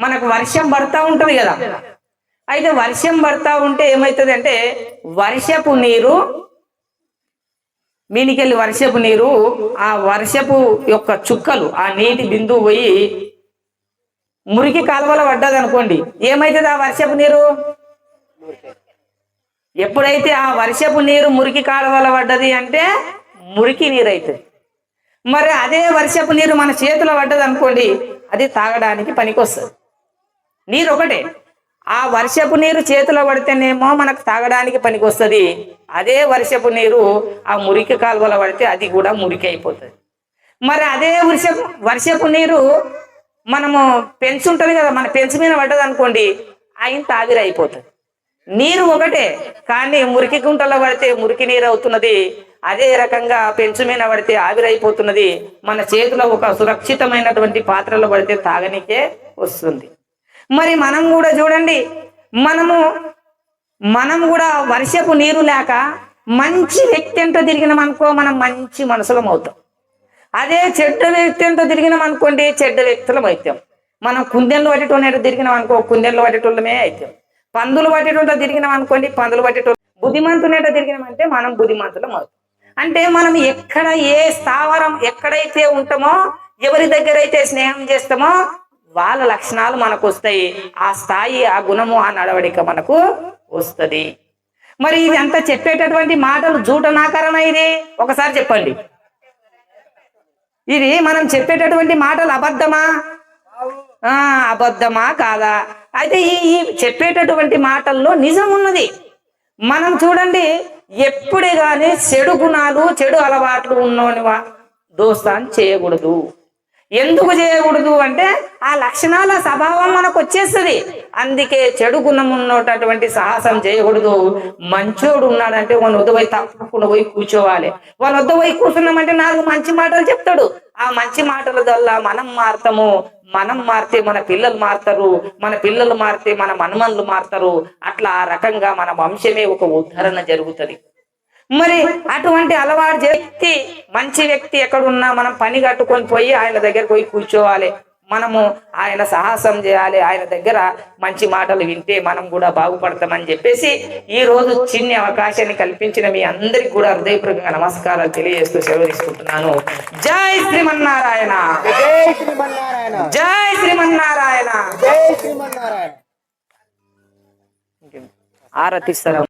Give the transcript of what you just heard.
మనకు వర్షం పడతా ఉంటది కదా. అయితే వర్షం పడతా ఉంటే ఏమవుతుంది అంటే వర్షపు నీరు మీనికెళ్ళి వర్షపు నీరు ఆ వర్షపు యొక్క చుక్కలు ఆ నీటి బిందువు పోయి మురికి కాలువలో పడ్డది అనుకోండి, ఏమైతుంది ఆ వర్షపు నీరు? ఎప్పుడైతే ఆ వర్షపు నీరు మురికి కాలువలో పడ్డది అంటే మురికి నీరు అవుతుంది. మరి అదే వర్షపు నీరు మన చేతిలో పడ్డది అనుకోండి, అది తాగడానికి పనికొస్తుంది. నీరు ఒకటే, ఆ వర్షపు నీరు చేతిలో పడితేనేమో మనకు తాగడానికి పనికొస్తుంది. అదే వర్షపు నీరు ఆ మురికి కాలువలో పడితే అది కూడా మురికి అయిపోతుంది. మరి అదే వర్షపు నీరు మనము పెంచు ఉంటుంది కదా, మన పెంచు మీద పడ్డది అనుకోండి, ఆయన తాగిరి అయిపోతుంది. నీరు ఒకటే, కానీ మురికి గుంటలో పడితే మురికి నీరు అవుతున్నది. అదే రకంగా పెంచు మీద పడితే ఆవిరైపోతున్నది. మన చేతిలో ఒక సురక్షితమైనటువంటి పాత్రలో పడితే తాగనికే వస్తుంది. మరి మనం కూడా చూడండి, మనం కూడా వర్షపు నీరు లేక మంచి వ్యక్తి ఎంతో తిరిగినాం అనుకో, మనం మంచి మనుషులం అవుతాం. అదే చెడ్డ వ్యక్తి ఎంతో తిరిగినాం అనుకోండి, చెడ్డ వ్యక్తులం అవుతాం. మనం కుందెళ్ళు పట్టేటోళ్ళు తిరిగినాం అనుకో, కుందెళ్ళు పట్టేటోళ్ళమే అవుతాం. పందులు పట్టేటోళ్ళ తిరిగినాం అనుకోండి, పందులు పట్టేటోళ్ళు. బుద్ధిమంతునేటో తిరిగినామంటే మనం బుద్ధిమంతులం అవుతాం. అంటే మనం ఎక్కడ ఏ స్థావరం ఎక్కడైతే ఉంటామో, ఎవరి దగ్గర అయితే స్నేహం చేస్తామో వాళ్ళ లక్షణాలు మనకు వస్తాయి. ఆ స్థాయి, ఆ గుణము, ఆ నడవడిక మనకు వస్తుంది. మరి ఇది అంతా చెప్పేటటువంటి మాటలు జూటనాకరణ ఇది ఒకసారి చెప్పండి. ఇది మనం చెప్పేటటువంటి మాటలు అబద్ధమా అబద్ధమా కాదా? అయితే ఈ చెప్పేటటువంటి మాటల్లో నిజం ఉన్నది. మనం చూడండి, ఎప్పుడే గాని చెడు గుణాలు చెడు అలవాట్లు ఉన్నోని దోస్తాన్ చేయకూడదు. ఎందుకు చేయకూడదు అంటే ఆ లక్షణాల స్వభావం మనకు వచ్చేస్తుంది. అందుకే చెడు గుణం ఉన్నటువంటి సాహసం చేయకూడదు. మంచోడు ఉన్నాడంటే వాళ్ళ వద్ద పోయి తప్పకుండా పోయి కూర్చోవాలి. వాళ్ళ వద్ద పోయి కూర్చున్నామంటే 4 మంచి మాటలు చెప్తాడు. ఆ మంచి మాటల వల్ల మనం మారుతాము. మనం మారితే మన పిల్లలు మారుతారు, మన పిల్లలు మారితే మన మనమన్లు మారుతారు. అట్లా ఆ రకంగా మన వంశమే ఒక ఉద్ధరణ జరుగుతుంది. మరి అటువంటి అలవాటు వ్యక్తి, మంచి వ్యక్తి ఎక్కడున్నా మనం పని కట్టుకొని పోయి ఆయన దగ్గర పోయి కూర్చోవాలి. మనము ఆయన సాహసం చేయాలి. ఆయన దగ్గర మంచి మాటలు వింటే మనం కూడా బాగుపడతామని చెప్పేసి ఈ రోజు చిన్న అవకాశాన్ని కల్పించిన మీ అందరికి కూడా హృదయపూర్వకంగా నమస్కారాలు తెలియజేస్తూ సెలవు తీసుకుంటున్నాను. జై శ్రీమన్నారాయణ, జై శ్రీమన్నారాయణ, జై శ్రీమన్నారాయణ, జై శ్రీమన్నారాయణ. ఆరతిస్తారు.